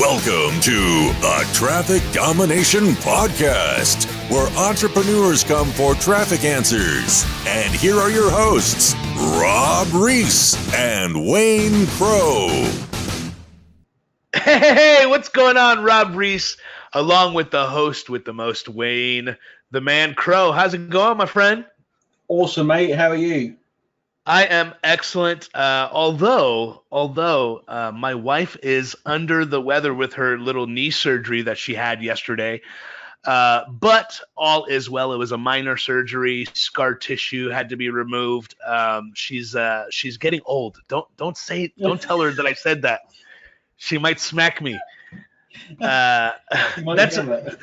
Welcome to the Traffic Domination Podcast, where entrepreneurs come for traffic answers. And here are your hosts, Rob Reese and Wayne Crowe. Hey, what's going on? Rob Reese, along with the host with the most, Wayne, the man Crowe. How's it going, my friend? Awesome, mate. How are you? I am excellent. Although my wife is under the weather with her little knee surgery that she had yesterday. But all is well. It was a minor surgery. Scar tissue had to be removed. She's getting old. Don't tell her that I said that. She might smack me.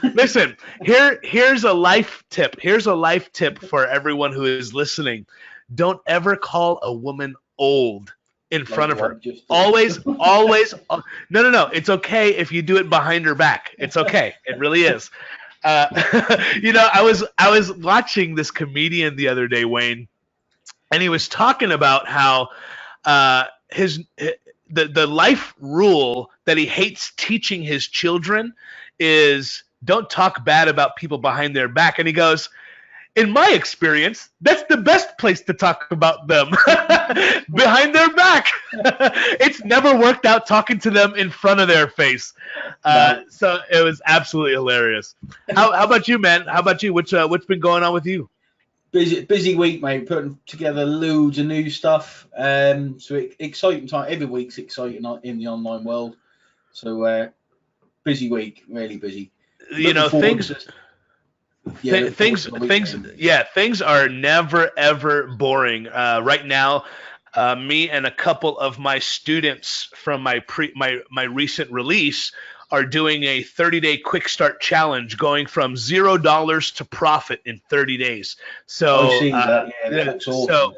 Listen, here's a life tip. Here's a life tip for everyone who is listening. Don't ever call a woman old in front of her. Always. No. It's okay if you do it behind her back. It's okay. It really is. I was watching this comedian the other day, Wayne, and he was talking about how the life rule that he hates teaching his children is don't talk bad about people behind their back. And he goes, in my experience, that's the best place to talk about them, behind their back. It's never worked out talking to them in front of their face. So it was absolutely hilarious. How about you, man? How about you? What's been going on with you? Busy week, mate. Putting together loads of new stuff. So exciting time. Every week's exciting in the online world. So busy week, really busy. Things are never ever boring. Right now, me and a couple of my students from my recent release are doing a 30-day quick start challenge, going from $0 to profit in 30 days. So I've seen that. Yeah, that looks awesome.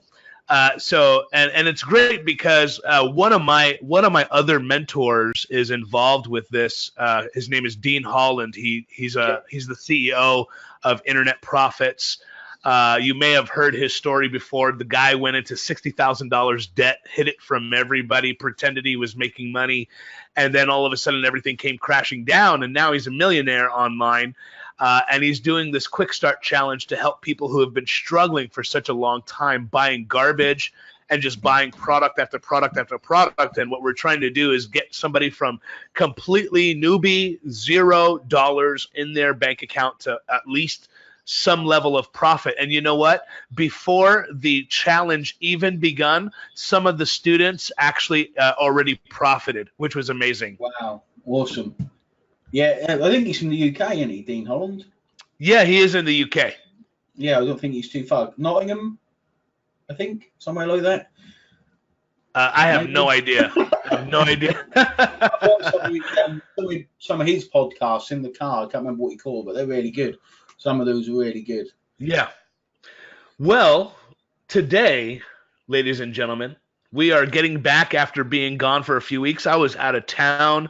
So it's great because one of my other mentors is involved with this. His name is Dean Holland. He's the CEO of Internet Profits. You may have heard his story before. The guy went into $60,000 debt, hid it from everybody, pretended he was making money, and then all of a sudden everything came crashing down, and now he's a millionaire online. And he's doing this quick start challenge to help people who have been struggling for such a long time buying garbage and just buying product after product after product. And what we're trying to do is get somebody from completely newbie, $0 in their bank account to at least some level of profit. And you know what? Before the challenge even begun, some of the students actually already profited, which was amazing. Wow. Awesome. Yeah, I think he's from the UK, isn't he, Dean Holland? Yeah, he is in the UK. Yeah, I don't think he's too far. Nottingham, I think, somewhere like that. I have no idea. I watched some of his podcasts in the car. I can't remember what he called, but they're really good. Some of those are really good. Yeah. Well, today, ladies and gentlemen, we are getting back after being gone for a few weeks. I was out of town.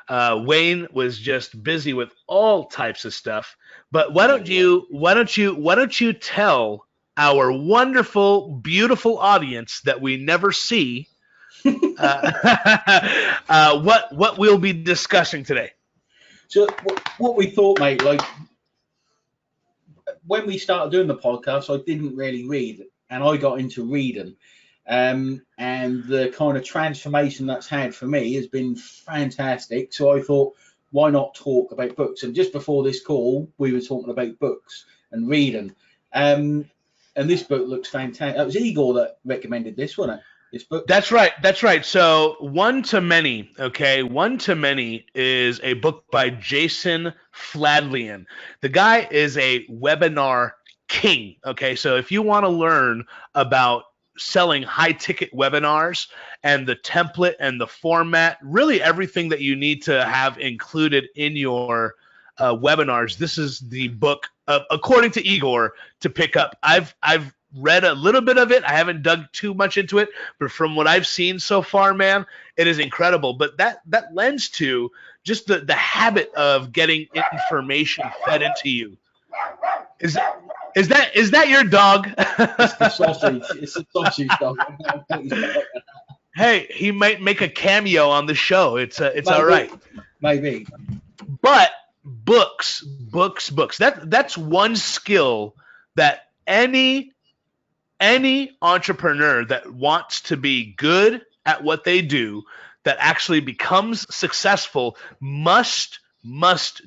Wayne was just busy with all types of stuff. But why don't you tell our wonderful, beautiful audience that we never see what we'll be discussing today? So what we thought, mate, like when we started doing the podcast, I didn't really read, and I got into reading. And the kind of transformation that's had for me has been fantastic. So I thought, why not talk about books? And just before this call, we were talking about books and reading. And this book looks fantastic. It was Igor that recommended this, wasn't it? This book. That's right. So One to Many, okay? One to Many is a book by Jason Fladlien. The guy is a webinar king, okay? So if you want to learn about selling high-ticket webinars and the template and the format, really everything that you need to have included in your webinars, this is the book, according to Igor, to pick up. I've read a little bit of it. I haven't dug too much into it, but from what I've seen so far, man, it is incredible. But that lends to just the habit of getting information fed into you. Is that your dog? It's the sausage. It's the sausage dog. Hey, he might make a cameo on the show. It's all right. maybe. But books. That's one skill that any entrepreneur that wants to be good at what they do, that actually becomes successful, must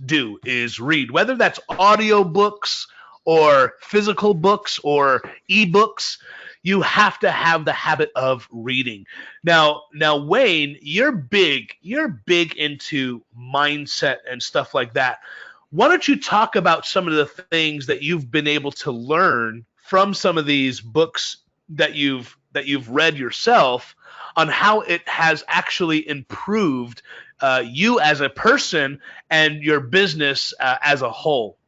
do is read. Whether that's audio books or physical books or ebooks, you have to have the habit of reading. Now, Wayne, you're big into mindset and stuff like that. Why don't you talk about some of the things that you've been able to learn from some of these books that you've read yourself on how it has actually improved you as a person and your business as a whole?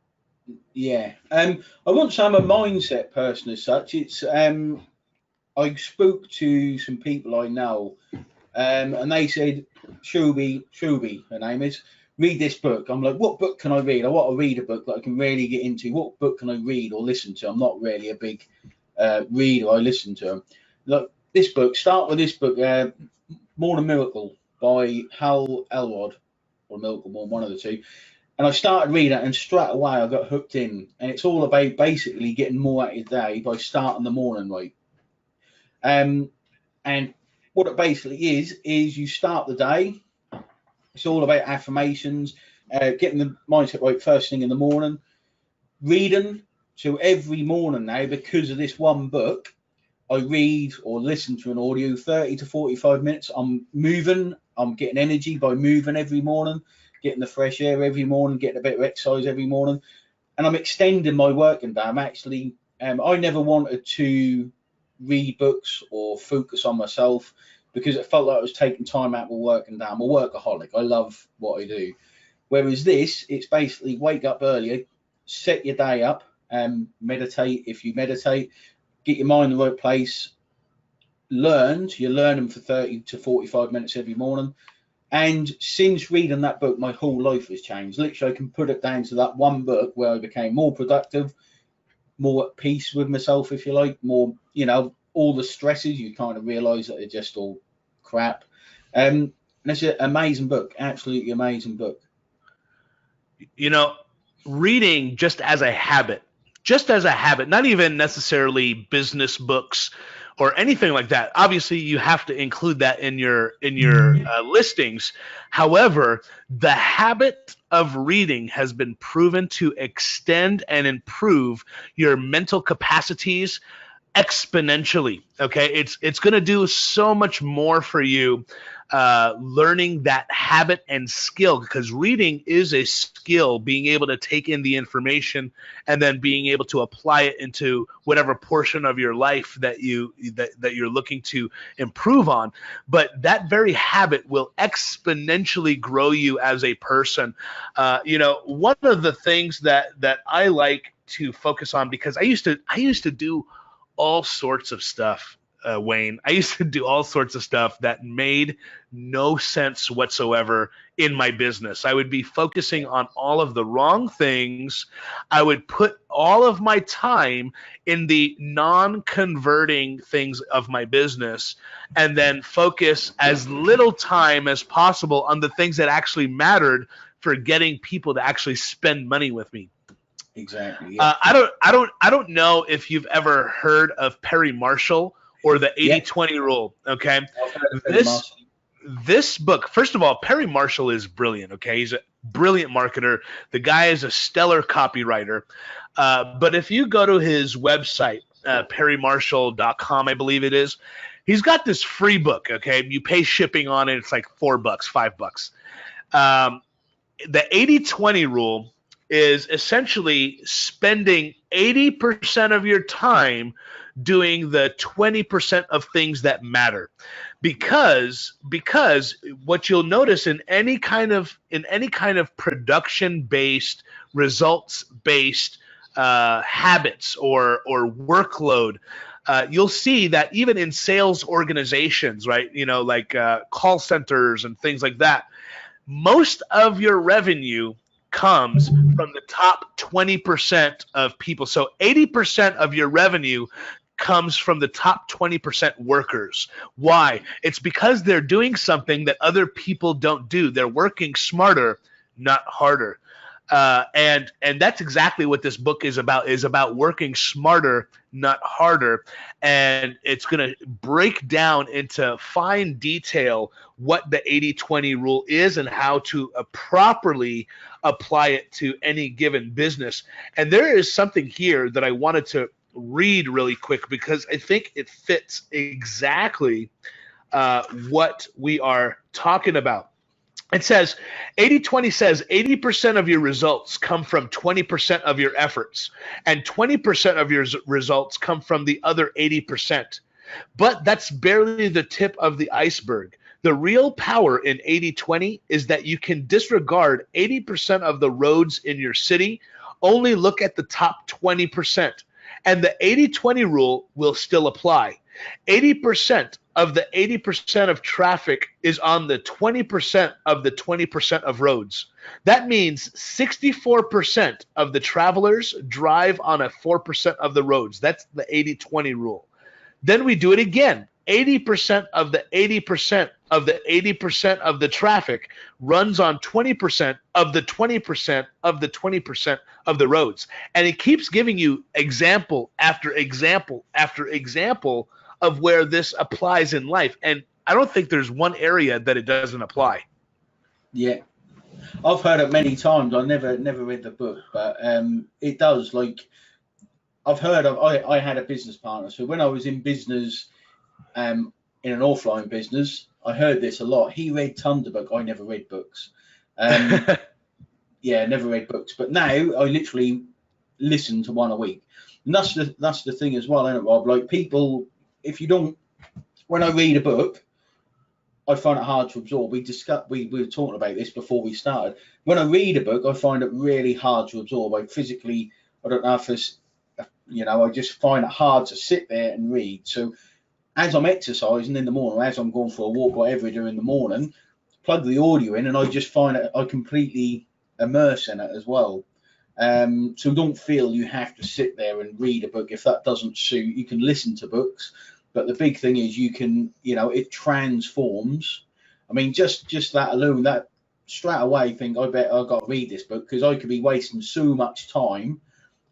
Yeah. I wouldn't say I'm a mindset person as such. It's I spoke to some people I know, and they said, Shubi, her name is, read this book. I'm like, what book can I read? I want to read a book that I can really get into. What book can I read or listen to? I'm not really a big reader. I listen to them. Look, this book, start with this book, More Than Miracle by Hal Elrod, or Miracle More, one of the two. And I started reading it, and straight away I got hooked in. And it's all about basically getting more out of your day by starting the morning right. And what it basically is you start the day. It's all about affirmations, getting the mindset right first thing in the morning, reading. So every morning now, because of this one book, I read or listen to an audio 30 to 45 minutes. I'm moving. I'm getting energy by moving every morning, getting the fresh air every morning, getting a bit of exercise every morning. And I'm extending my working day. I'm actually, I never wanted to read books or focus on myself because it felt like I was taking time out of my working day. I'm a workaholic. I love what I do. Whereas this, it's basically wake up earlier, set your day up, meditate if you meditate, get your mind in the right place, you're learning for 30 to 45 minutes every morning. And since reading that book, my whole life has changed. Literally, I can put it down to that one book where I became more productive, more at peace with myself, if you like, more, all the stresses, you kind of realize that they're just all crap. And it's an amazing book, absolutely amazing book. Reading just as a habit, not even necessarily business books or anything like that. Obviously, you have to include that in your listings. However, the habit of reading has been proven to extend and improve your mental capacities exponentially. Okay, it's going to do so much more for you learning that habit and skill, because reading is a skill, being able to take in the information and then being able to apply it into whatever portion of your life that you're looking to improve on. But that very habit will exponentially grow you as a person. One of the things that I like to focus on, because I used to do all sorts of stuff, Wayne. I used to do all sorts of stuff that made no sense whatsoever in my business. I would be focusing on all of the wrong things. I would put all of my time in the non-converting things of my business, and then focus as little time as possible on the things that actually mattered for getting people to actually spend money with me. Exactly. Yeah. I don't know if you've ever heard of Perry Marshall or the 80-20 rule. Okay. This book, first of all, Perry Marshall is brilliant. Okay. He's a brilliant marketer. The guy is a stellar copywriter. But if you go to his website, perrymarshall.com, I believe it is, he's got this free book. Okay. You pay shipping on it. It's like $4, $5. The 80-20 rule is essentially spending 80% of your time doing the 20% of things that matter. Because what you'll notice in any kind of production-based, results-based habits or workload, you'll see that even in sales organizations, right? Like call centers and things like that, most of your revenue comes from the top 20% of people. So 80% of your revenue comes from the top 20% workers. Why? It's because they're doing something that other people don't do. They're working smarter, not harder. And that's exactly what this book is about working smarter, not harder. And it's going to break down into fine detail what the 80-20 rule is and how to properly apply it to any given business. And there is something here that I wanted to read really quick because I think it fits exactly what we are talking about. It says 80-20 says 80% of your results come from 20% of your efforts, and 20% of your results come from the other 80%. But that's barely the tip of the iceberg. The real power in 80-20 is that you can disregard 80% of the roads in your city, only look at the top 20%, and the 80-20 rule will still apply. 80% of the 80% of traffic is on the 20% of the 20% of roads. That means 64% of the travelers drive on a 4% of the roads. That's the 80-20 rule. Then we do it again. 80% of the 80% of the 80% of the traffic runs on 20% of the 20% of the 20% of the roads. And it keeps giving you example after example after example of where this applies in life. And I don't think there's one area that it doesn't apply. Yeah. I've heard it many times. I never read the book, but it does. Like, I've heard of, I had a business partner. So when I was in business, in an offline business, I heard this a lot. He read tons of books. I never read books. Yeah, never read books. But now I literally listen to one a week. And that's the thing as well, isn't it, Rob? Like, people, if you don't, when I read a book, I find it hard to absorb. We were talking about this before we started. When I read a book, I find it really hard to absorb. I don't know if it's, I just find it hard to sit there and read. So as I'm exercising in the morning, as I'm going for a walk, whatever I do in the morning, plug the audio in, and I just find it, I completely immerse in it as well. So don't feel you have to sit there and read a book. If that doesn't suit, you can listen to books. But the big thing is you can, it transforms. I mean, just that alone, that straight away think, I bet I've got to read this book, because I could be wasting so much time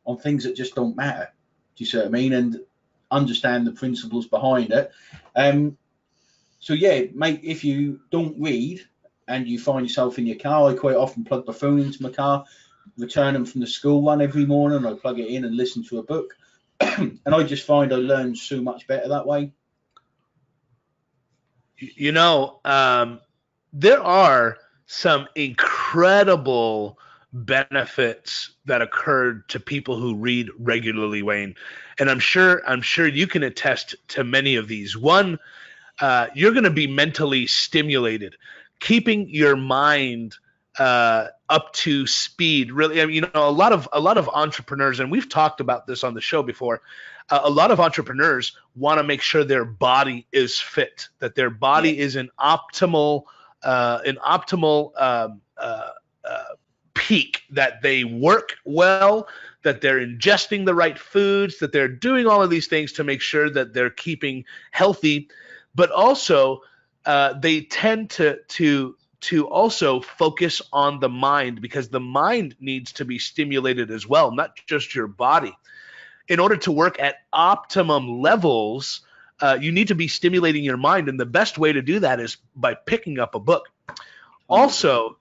on things that just don't matter. Do you see what I mean? And understand the principles behind it. So yeah, mate, if you don't read and you find yourself in your car, I quite often plug the phone into my car, returning from the school run every morning. I plug it in and listen to a book. And I just find I learn so much better that way. There are some incredible benefits that occurred to people who read regularly, Wayne. And I'm sure you can attest to many of these. One, you're going to be mentally stimulated, keeping your mind up to speed. Really, a lot of entrepreneurs, and we've talked about this on the show before. A lot of entrepreneurs want to make sure their body is fit, that their body is in optimal peak, that they work well, that they're ingesting the right foods, that they're doing all of these things to make sure that they're keeping healthy. But also, they tend to also focus on the mind, because the mind needs to be stimulated as well, not just your body. In order to work at optimum levels, you need to be stimulating your mind, and the best way to do that is by picking up a book. Also,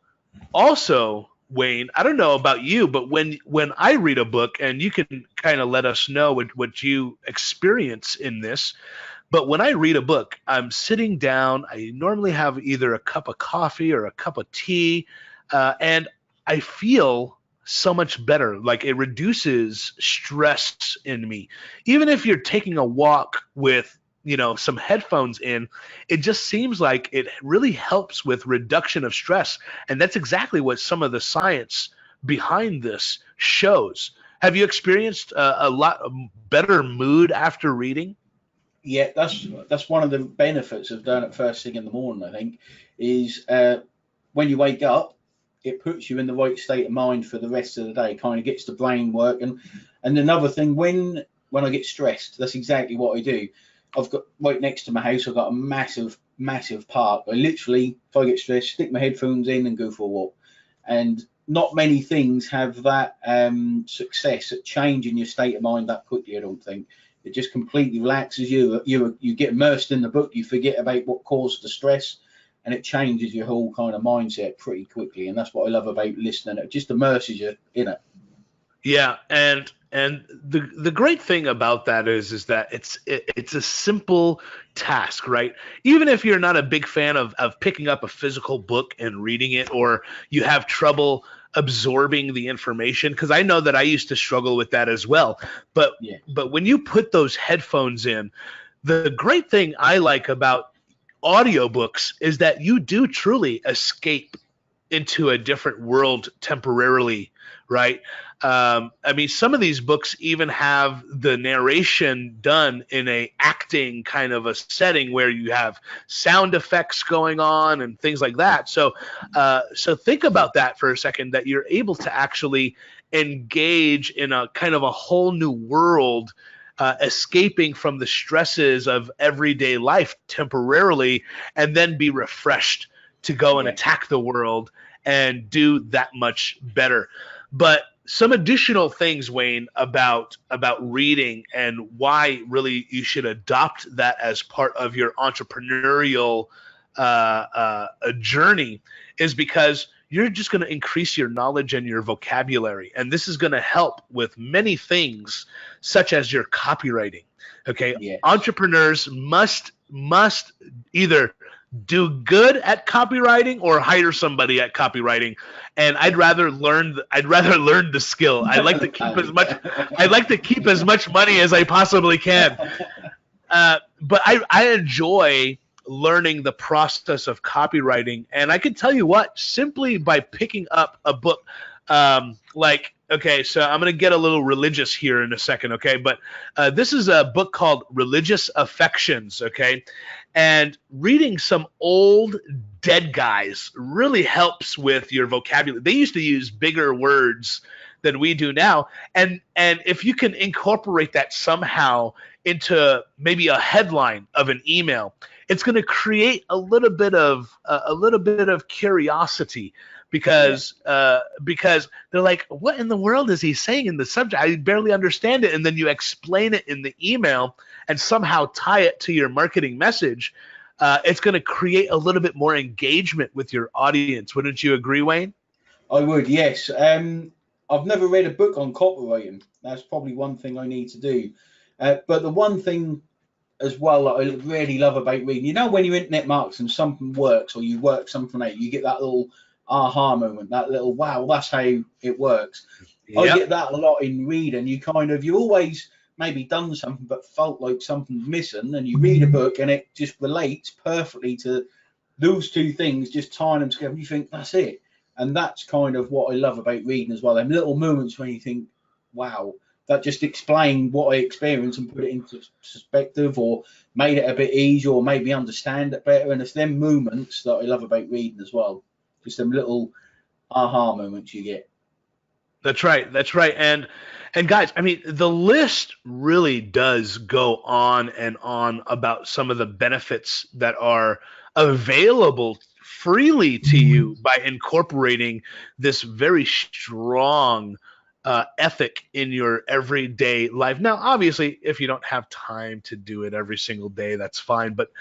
Wayne, I don't know about you, but when I read a book, and you can kind of let us know what you experience in this, but when I read a book, I'm sitting down. I normally have either a cup of coffee or a cup of tea, and I feel so much better. Like, it reduces stress in me. Even if you're taking a walk with, some headphones in, it just seems like it really helps with reduction of stress. And that's exactly what some of the science behind this shows. Have you experienced a lot better mood after reading? Yeah, that's one of the benefits of doing it first thing in the morning, I think, is when you wake up, it puts you in the right state of mind for the rest of the day, kind of gets the brain working. And another thing, when when I get stressed, that's exactly what I do. I've got right next to my house, I've got a massive park. I literally, if I get stressed, stick my headphones in and go for a walk. And not many things have that success at changing your state of mind that quickly, I don't think. It just completely relaxes you. You get immersed in the book, you forget about what caused the stress, and it changes your whole kind of mindset pretty quickly. And that's what I love about listening. It just immerses you in it. Yeah, and the great thing about that is that it's a simple task, right? Even if you're not a big fan of picking up a physical book and reading it, or you have trouble absorbing the information, because I know that I used to struggle with that as well. But when you put those headphones in, the great thing I like about audiobooks is that you do truly escape into a different world temporarily, right? I mean, some of these books even have the narration done in a acting kind of a setting where you have sound effects going on and things like that. So think about that for a second, that you're able to actually engage in a kind of a whole new world, escaping from the stresses of everyday life temporarily, and then be refreshed to go and attack the world and do that much better. But some additional things, Wayne, about reading and why really you should adopt that as part of your entrepreneurial journey is because you're just going to increase your knowledge and your vocabulary. And this is going to help with many things, such as your copywriting. Okay. Yes. Entrepreneurs must either do good at copywriting or hire somebody at copywriting. And I'd rather learn the skill. I'd like to keep as much money as I possibly can. But I enjoy learning the process of copywriting. And I can tell you what, simply by picking up a book, okay, so I'm going to get a little religious here in a second, okay? But this is a book called Religious Affections, okay? And reading some old dead guys really helps with your vocabulary. They used to use bigger words than we do now. And if you can incorporate that somehow into maybe a headline of an email, it's going to create a little bit of curiosity. Because they're like, what in the world is he saying in the subject? I barely understand it. And then you explain it in the email and somehow tie it to your marketing message. It's going to create a little bit more engagement with your audience. Wouldn't you agree, Wayne? I would, yes. I've never read a book on copywriting. That's probably one thing I need to do. But the one thing as well that I really love about reading, when you're internet markets and something works or you work something out, you get that little aha moment, that little wow, that's how it works. Yep. I get that a lot in reading. You always maybe done something but felt like something's missing, and you read a book and it just relates perfectly to those two things, just tying them together. You think that's it. And that's kind of what I love about reading as well. Them little moments when you think, wow, that just explained what I experienced and put it into perspective, or made it a bit easier, or made me understand it better. And it's them moments that I love about reading as well. Just them little aha moments you get. That's right. And guys, I mean, the list really does go on and on about some of the benefits that are available freely to you by incorporating this very strong ethic in your everyday life. Now, obviously, if you don't have time to do it every single day, that's fine. But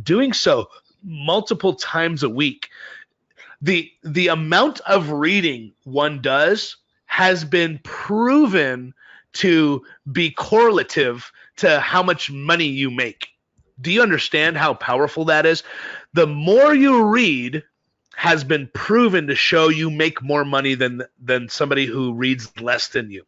doing so multiple times a week, the amount of reading one does has been proven to be correlative to how much money you make. Do you understand how powerful that is? The more you read has been proven to show you make more money than somebody who reads less than you.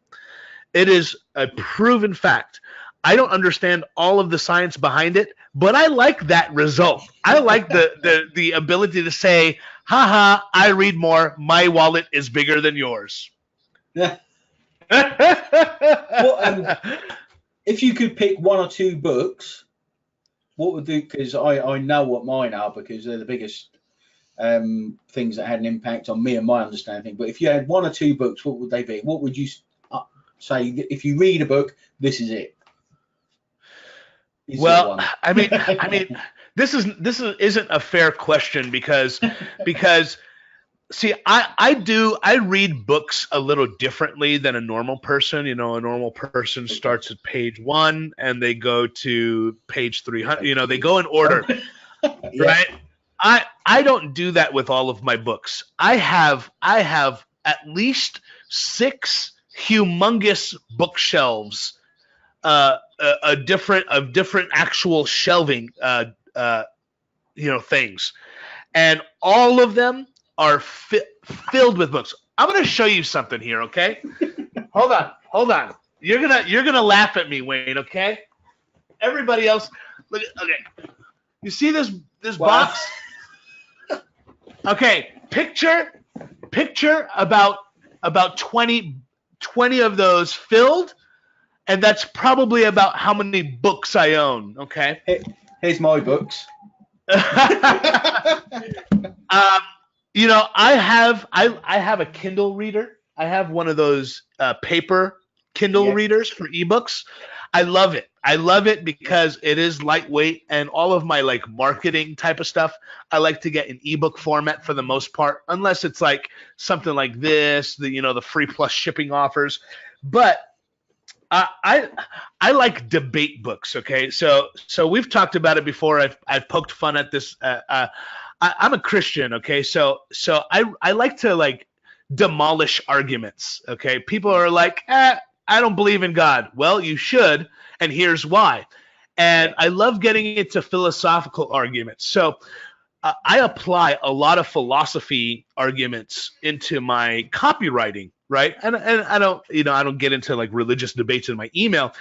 It is a proven fact. I don't understand all of the science behind it, but I like that result. I like the ability to say, haha, I read more. My wallet is bigger than yours. Yeah. If you could pick one or two books, what would do? Because I know what mine are, because they're the biggest things that had an impact on me and my understanding. But if you had one or two books, what would they be? What would you say if you read a book? This is it. Well, I mean, this isn't a fair question because see, I read books a little differently than a normal person. You know, a normal person starts at page 1 and they go to page 300. You know, they go in order, right? I don't do that with all of my books. I have at least 6 humongous bookshelves, different actual shelving, things, and all of them are filled with books. I'm gonna show you something here, okay? Hold on. You're gonna laugh at me, Wayne, okay? Everybody else, look. Okay, you see this box? Okay, picture about 20 of those filled, and that's probably about how many books I own. Okay. Here's my books. You know, I have a Kindle reader. I have one of those paper Kindle readers for ebooks. I love it. I love it because it is lightweight, and all of my like marketing type of stuff I like to get in ebook format for the most part, unless it's like something like this, the free plus shipping offers. But I like debate books. Okay, so we've talked about it before. I've poked fun at this. I'm a Christian. Okay, so I like to like demolish arguments. Okay, people are like, I don't believe in God. Well, you should, and here's why. And I love getting into philosophical arguments. So I apply a lot of philosophy arguments into my copywriting, right? And I don't get into like religious debates in my email.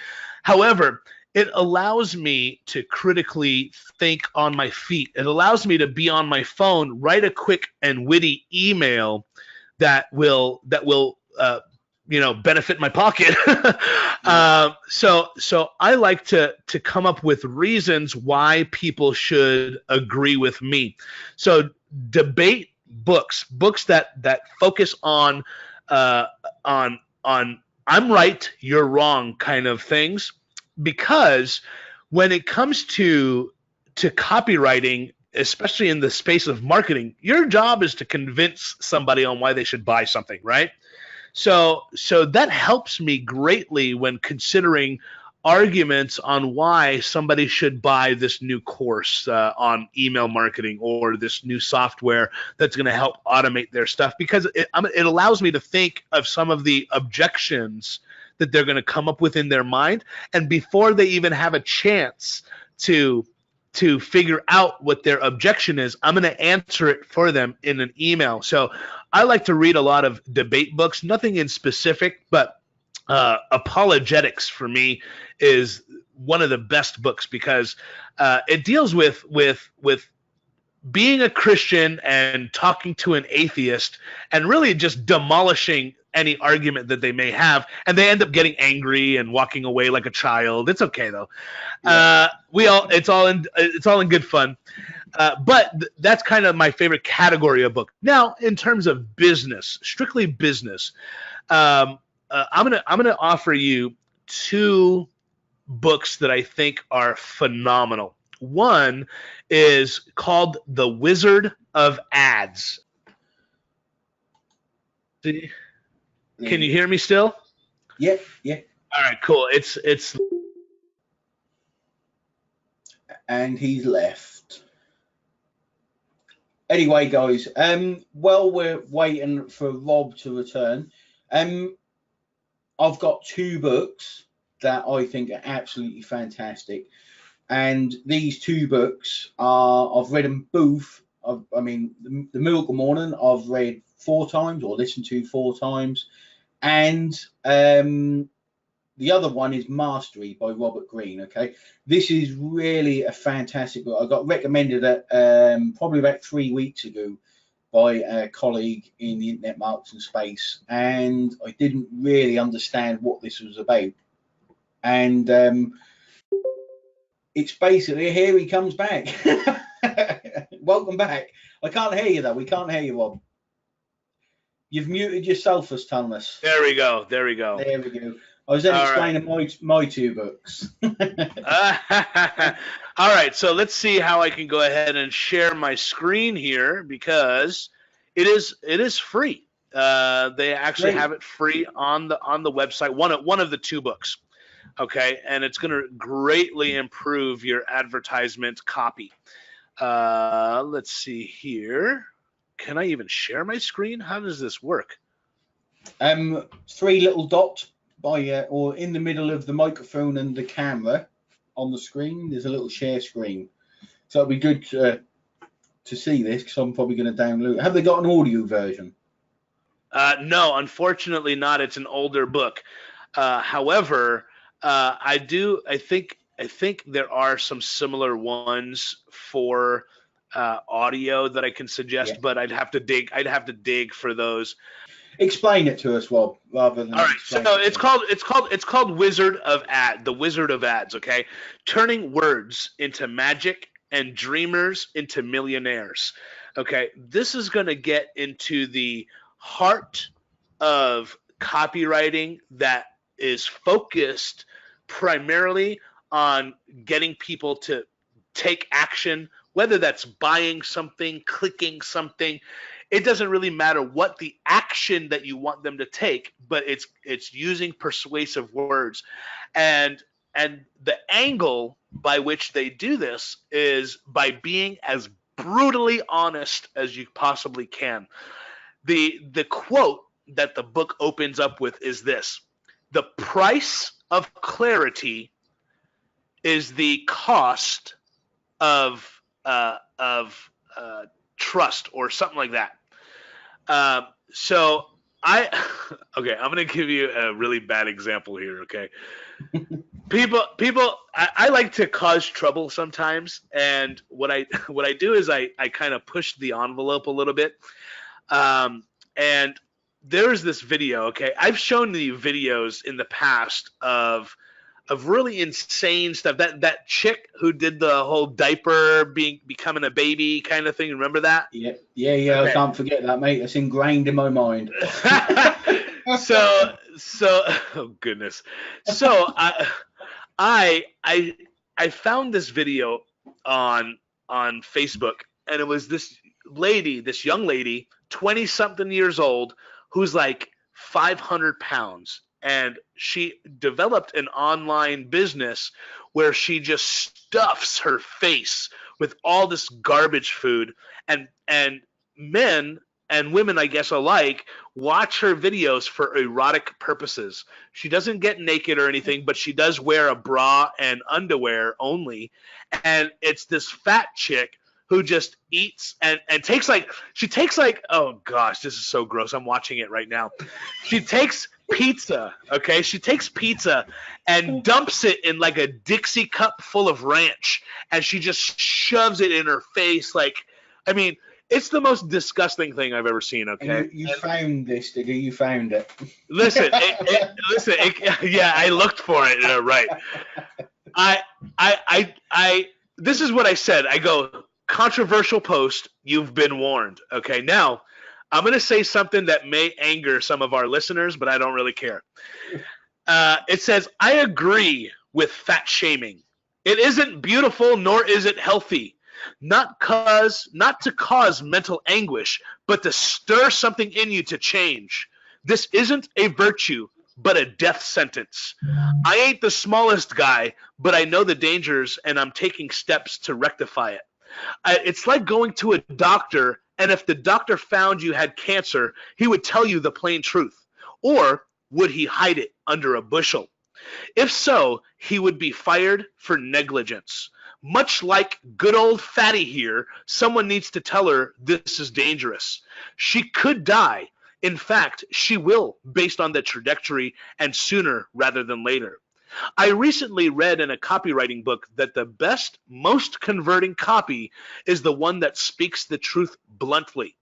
However, it allows me to critically think on my feet. It allows me to be on my phone, write a quick and witty email that will benefit my pocket. So I like to come up with reasons why people should agree with me. So debate books that focus on I'm right, you're wrong kind of things, because when it comes to copywriting, especially in the space of marketing, your job is to convince somebody on why they should buy something, right? So that helps me greatly when considering arguments on why somebody should buy this new course on email marketing or this new software that's going to help automate their stuff, because it allows me to think of some of the objections that they're going to come up with in their mind, and before they even have a chance to figure out what their objection is, I'm going to answer it for them in an email. So I like to read a lot of debate books, nothing in specific, but Apologetics for me is one of the best books, because it deals with being a Christian and talking to an atheist and really just demolishing any argument that they may have, and they end up getting angry and walking away like a child. It's okay though. Yeah. It's all in good fun. But that's kind of my favorite category of book. Now, in terms of business, strictly business, I'm gonna offer you 2 books that I think are phenomenal. One is called The Wizard of Ads. See? Can you hear me still? Yeah. All right, cool. It's and he's left. Anyway, guys, while we're waiting for Rob to return, I've got 2 books that I think are absolutely fantastic, and these 2 books I've read them both. The Miracle Morning I've read 4 times or listened to 4 times. And the other one is Mastery by Robert Greene. Okay, this is really a fantastic book. I got recommended it probably about 3 weeks ago by a colleague in the internet marketing space, and I didn't really understand what this was about. And it's basically, here he comes back. Welcome back. I can't hear you though. We can't hear you, Rob. You've muted yourself, as telling us. There we go. There we go. I was then All explaining my two books. All right, so let's see how I can go ahead and share my screen here because it is free. They actually have it free on the website. One of the two books, okay, and it's going to greatly improve your advertisement copy. Let's see here. Can I even share my screen? How does this work? 3 little dots or in the middle of the microphone and the camera on the screen. There's a little share screen, so it'll be good to see this because I'm probably going to download it. Have they got an audio version? No, unfortunately not. It's an older book. However, I think there are some similar ones for audio that I can suggest, but I'd have to dig for those. Explain it to us, Rob, rather than. All right, so it's called Wizard of Ad, the Wizard of Ads. Okay, turning words into magic and dreamers into millionaires. Okay, this is going to get into the heart of copywriting that is focused primarily on getting people to take action, whether that's buying something, clicking something. It doesn't really matter what the action that you want them to take, but it's using persuasive words. And the angle by which they do this is by being as brutally honest as you possibly can. The quote that the book opens up with is this: the price of clarity is the cost of trust, or something like that. So I'm going to give you a really bad example here. Okay. People, I like to cause trouble sometimes. And what I do is I kind of push the envelope a little bit. And there's this video. Okay. I've shown you videos in the past of really insane stuff. That chick who did the whole diaper becoming a baby kind of thing. Remember that? Yeah. Okay. I can't forget that, mate. It's ingrained in my mind. So oh goodness. So I found this video on Facebook, and it was this young lady, 20-something years old, who's like 500 pounds. And she developed an online business where she just stuffs her face with all this garbage food, and men and women, I guess alike, watch her videos for erotic purposes. She doesn't get naked or anything, but she does wear a bra and underwear only. And it's this fat chick who just eats and takes oh gosh, this is so gross. I'm watching it right now. She takes pizza, okay? She takes pizza and dumps it in like a Dixie cup full of ranch, and she just shoves it in her face. Like, I mean, it's the most disgusting thing I've ever seen, okay? You found this, did you? You found it. Listen, yeah, I looked for it, right. This is what I said. I go, controversial post, you've been warned. Okay, now I'm going to say something that may anger some of our listeners, but I don't really care. It says, I agree with fat shaming. It isn't beautiful, nor is it healthy. Not to cause mental anguish, but to stir something in you to change. This isn't a virtue, but a death sentence. I ain't the smallest guy, but I know the dangers, and I'm taking steps to rectify it. It's like going to a doctor, and if the doctor found you had cancer, he would tell you the plain truth. Or would he hide it under a bushel? If so, he would be fired for negligence. Much like good old Fatty here, someone needs to tell her this is dangerous. She could die. In fact, she will, based on the trajectory, and sooner rather than later. I recently read in a copywriting book that the best, most converting copy is the one that speaks the truth bluntly.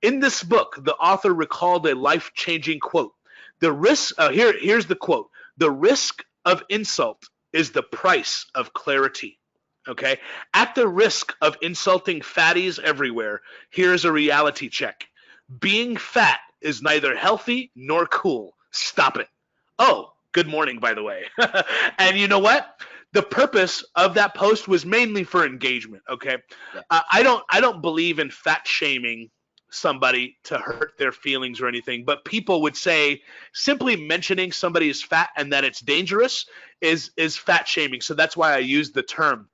In this book, the author recalled a life-changing quote. Here's the quote. The risk of insult is the price of clarity. Okay? At the risk of insulting fatties everywhere, here's a reality check. Being fat is neither healthy nor cool. Stop it. Oh, Good morning, by the way. And you know what? The purpose of that post was mainly for engagement. Okay, Yeah. I don't believe in fat shaming somebody to hurt their feelings or anything, but people would say simply mentioning somebody is fat and that it's dangerous is fat shaming. So that's why I used the term.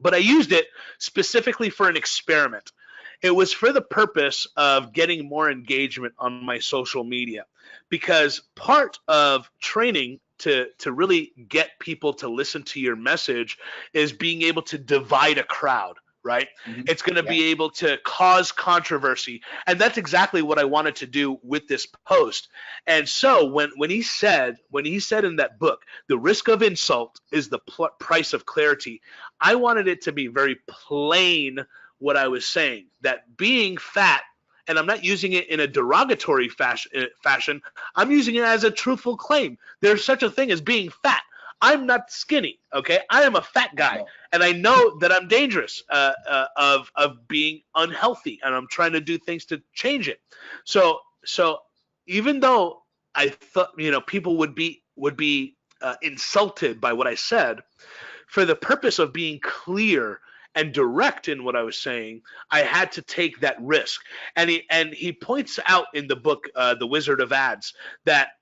But I used it specifically for an experiment. It was for the purpose of getting more engagement on my social media, because part of training to really get people to listen to your message is being able to divide a crowd, right? Mhm. It's going to Yeah. be able to cause controversy. And that's exactly what I wanted to do with this post. And so when he said in that book, the risk of insult is the price of clarity, I wanted it to be very plain what I was saying, that being fat, and I'm not using it in a derogatory fashion, I'm using it as a truthful claim. There's such a thing as being fat. I'm not skinny, okay? I am a fat guy, No. and I know that I'm dangerous of being unhealthy, and I'm trying to do things to change it. So even though I thought people would be insulted by what I said, for the purpose of being clear and direct in what I was saying, I had to take that risk. And he points out in the book, The Wizard of Ads, that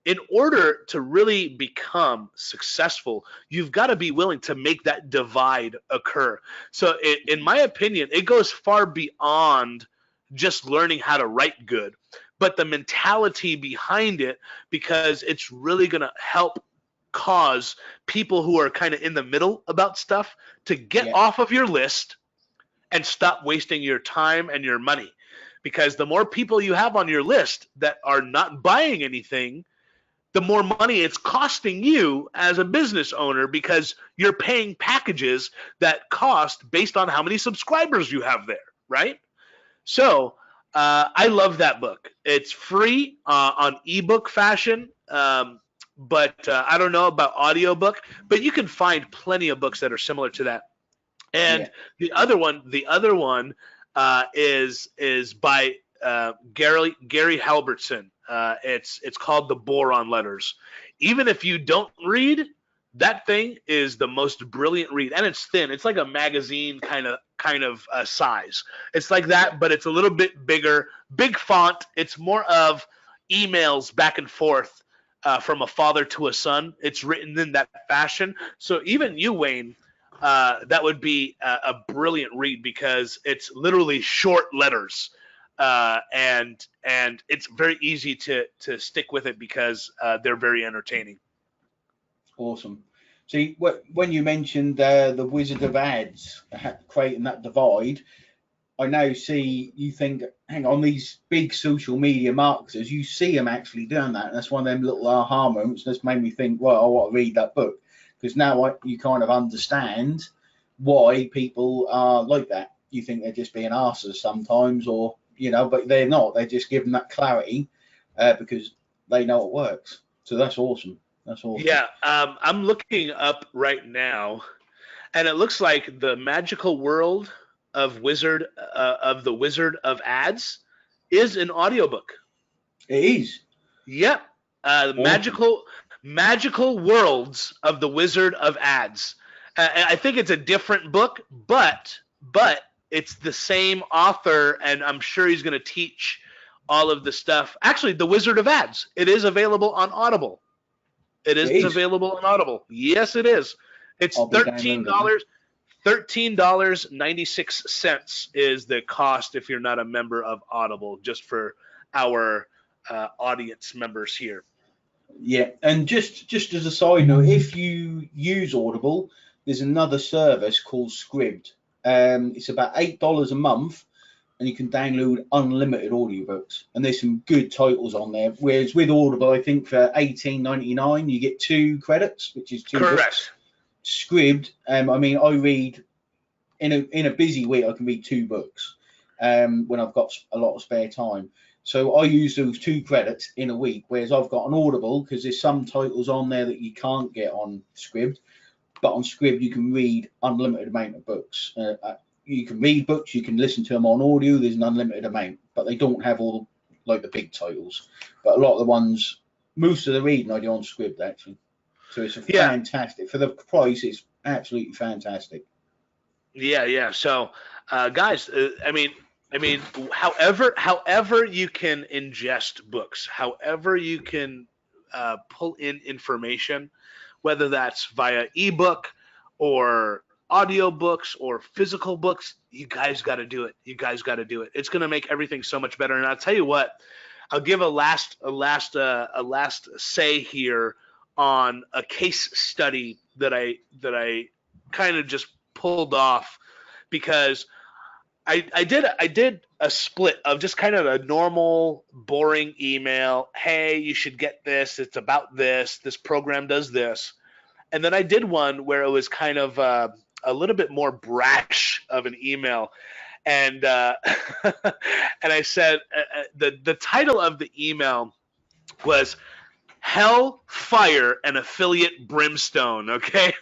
in order to really become successful, you've got to be willing to make that divide occur. So in my opinion, it goes far beyond just learning how to write good, but the mentality behind it, because it's really going to help cause people who are kind of in the middle about stuff to get Yeah. off of your list and stop wasting your time and your money. Because the more people you have on your list that are not buying anything, the more money it's costing you as a business owner, because you're paying packages that cost based on how many subscribers you have there, right? So I love that book. It's free on ebook fashion. But I don't know about audiobook, but you can find plenty of books that are similar to that. And the other one is by Gary Halbertson. It's called The Boron Letters. Even if you don't read, that thing is the most brilliant read, and it's thin. It's like a magazine kind of size. It's like that, but it's a little bit bigger, big font. It's more of emails back and forth. From a father to a son. It's written in that fashion. So even you, Wayne, that would be a brilliant read, because it's literally short letters. And it's very easy to stick with it, because they're very entertaining. Awesome. See, when you mentioned the Wizard of Ads creating that divide, I now see, you think, hang on, these big social media marketers, you see them actually doing that. And that's one of them little aha moments that's made me think, well, I want to read that book, because now you kind of understand why people are like that. You think they're just being arses sometimes, or, but they're not. They're just giving that clarity because they know it works. So that's awesome. That's awesome. Yeah, I'm looking up right now, and it looks like the magical world of the Wizard of Ads is an audiobook. It is. Yep. Awesome. Magical Worlds of the Wizard of Ads. I think it's a different book, but it's the same author, and I'm sure he's going to teach all of the stuff. Actually, The Wizard of Ads. It is available on Audible. It is available on Audible. Yes, it is. It's $13. $13.96 is the cost if you're not a member of Audible, just for our audience members here. Yeah, and just as a side note, if you use Audible, there's another service called Scribd. It's about $8 a month, and you can download unlimited audiobooks. And there's some good titles on there. Whereas with Audible, I think for $18.99 you get 2 credits, which is 2 Correct. books. Scribd, I read in a busy week, I can read 2 books when I've got a lot of spare time. So I use those 2 credits in a week, whereas I've got an Audible, because there's some titles on there that you can't get on Scribd, but on Scribd you can read unlimited amount of books. You can read books, you can listen to them on audio. There's an unlimited amount, but they don't have all like the big titles. But a lot of the ones most of the reading I do on Scribd, actually. So it's a fantastic, for the price, it's absolutely fantastic. Yeah. So, guys, I mean, however you can ingest books, however you can pull in information, whether that's via ebook or audiobooks or physical books, you guys got to do it. It's going to make everything so much better. And I'll tell you what, I'll give a last say here on a case study that I kind of just pulled off, because I did a split of just kind of a normal boring email. Hey, you should get this. It's about this. This program does this. And then I did one where it was kind of a little bit more brash of an email. And and I said the title of the email was Hell, Fire, and Affiliate Brimstone. Okay.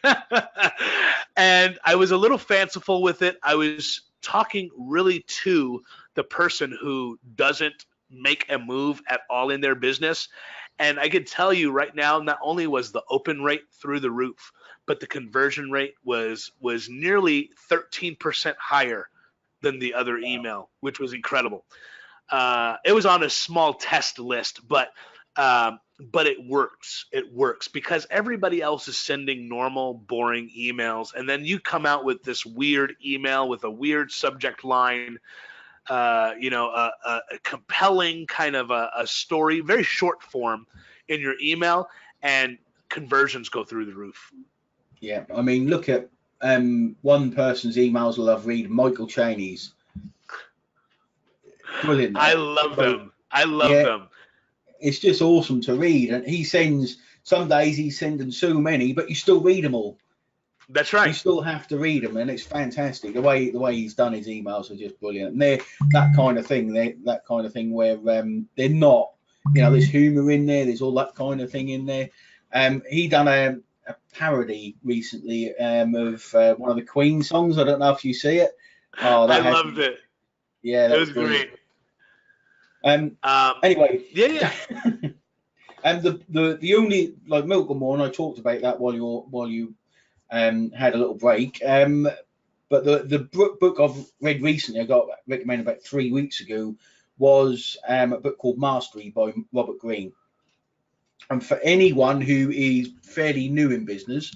And I was a little fanciful with it. I was talking really to the person who doesn't make a move at all in their business. And I can tell you right now, not only was the open rate through the roof, but the conversion rate was nearly 13% higher than the other email, which was incredible. It was on a small test list, but it works. It works because everybody else is sending normal, boring emails, and then you come out with this weird email with a weird subject line, a compelling kind of a story, very short form in your email, and conversions go through the roof. Yeah, I mean, look at one person's emails I love reading, Michael Cheney's. Brilliant. I love them. Them. It's just awesome to read, and he sends, some days he's sending so many, but you still read them all. That's right. You still have to read them, and it's fantastic. The way he's done his emails are just brilliant. And they're that kind of thing. That kind of thing where they're not, there's humour in there. There's all that kind of thing in there. He done a parody recently of one of the Queen songs. I don't know if you see it. Oh, I loved it. Yeah, that was great. Anyway, yeah. And the only, like Milk and More, and I talked about that while you had a little break. But the book I've read recently, I got recommended about 3 weeks ago, was a book called Mastery by Robert Greene. And for anyone who is fairly new in business,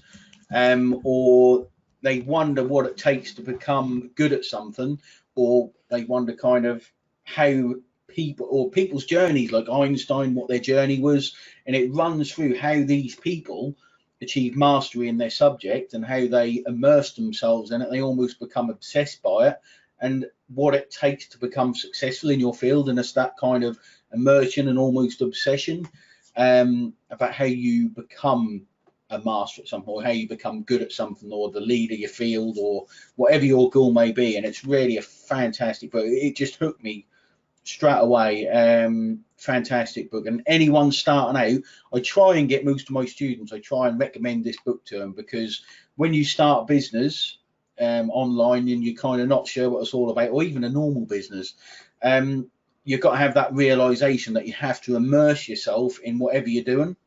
or they wonder what it takes to become good at something, or they wonder kind of how people's journeys, like Einstein, what their journey was, and it runs through how these people achieve mastery in their subject and how they immerse themselves in it. They almost become obsessed by it, and what it takes to become successful in your field. And it's that kind of immersion and almost obsession about how you become a master at something, or how you become good at something, or the lead of your field, or whatever your goal may be. And it's really a fantastic book. It just hooked me straight away. Fantastic book. And anyone starting out, I try and get most of my students, I try and recommend this book to them, because when you start business online and you're kind of not sure what it's all about, or even a normal business, you've got to have that realization that you have to immerse yourself in whatever you're doing,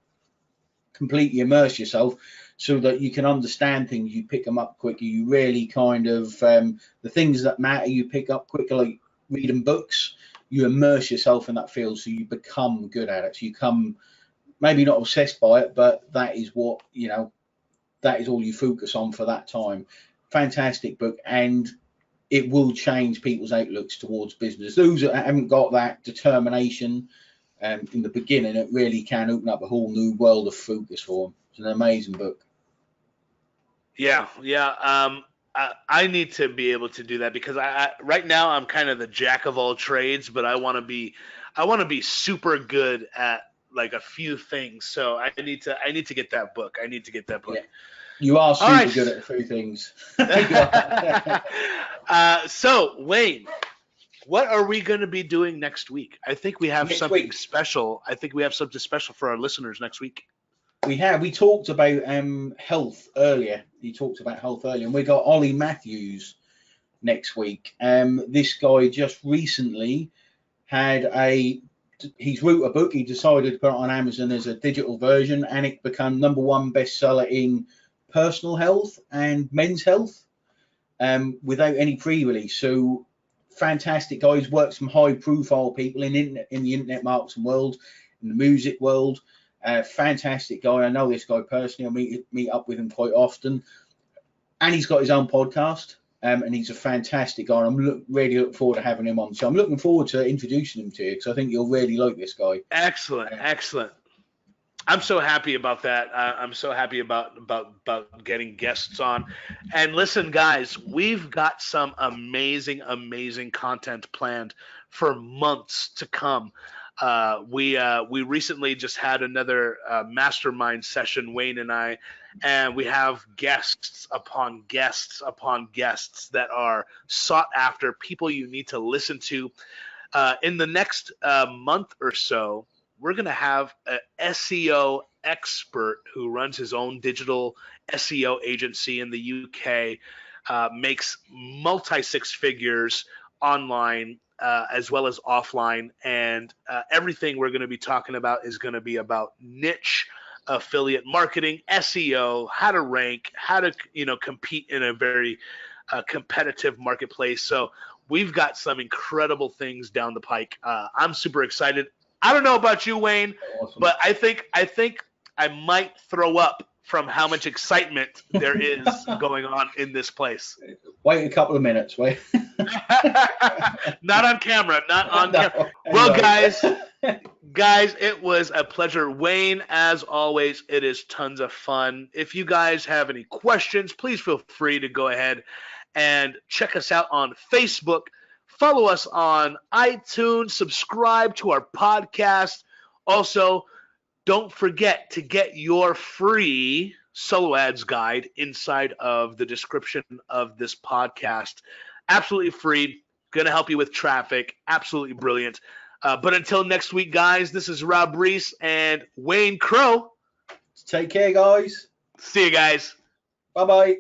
completely immerse yourself, so that you can understand things. You pick them up quicker. You really kind of the things that matter you pick up quicker, like reading books. You immerse yourself in that field, so you become good at it. So you come, maybe not obsessed by it, but that is what, that is all you focus on for that time. Fantastic book, and it will change people's outlooks towards business. Those that haven't got that determination in the beginning, it really can open up a whole new world of focus for them. It's an amazing book. Yeah. I need to be able to do that, because I right now I'm kind of the jack of all trades, but I want to be super good at like a few things. So I need to get that book. Yeah. You are super good at a few things. So Wayne, what are we going to be doing next week? I think we have something special. I think we have something special for our listeners next week. We talked about health earlier. You talked about health earlier, and we got Ollie Matthews next week. This guy just recently had a he's wrote a book. He decided to put it on Amazon as a digital version, and it became #1 bestseller in personal health and men's health, without any pre-release. So fantastic guy. He's worked some high-profile people in the internet marketing world, in the music world. Fantastic guy. I know this guy personally. I meet up with him quite often, and he's got his own podcast. And he's a fantastic guy. I'm really looking forward to having him on. So I'm looking forward to introducing him to you, because I think you'll really like this guy. Excellent. I'm so happy about that. I'm so happy about getting guests on. And listen, guys, we've got some amazing content planned for months to come. We recently just had another mastermind session, Wayne and I, and we have guests upon guests upon guests that are sought after, people you need to listen to. In the next month or so, we're going to have an SEO expert who runs his own digital SEO agency in the UK, makes multi-six figures online, as well as offline, and everything we're going to be talking about is going to be about niche affiliate marketing, SEO, how to rank, how to compete in a very competitive marketplace. So we've got some incredible things down the pike. I'm super excited. I don't know about you, Wayne, Awesome. but I think I might throw up from how much excitement there is going on in this place. Wait a couple of minutes. Wait. Not on camera. Camera. Well, guys, it was a pleasure. Wayne, as always, it is tons of fun. If you guys have any questions, please feel free to go ahead and check us out on Facebook. Follow us on iTunes. Subscribe to our podcast. Also, don't forget to get your free solo ads guide inside of the description of this podcast. Absolutely free. Going to help you with traffic. Absolutely brilliant. But until next week, guys, this is Rob Reese and Wayne Crowe. Take care, guys. See you guys. Bye-bye.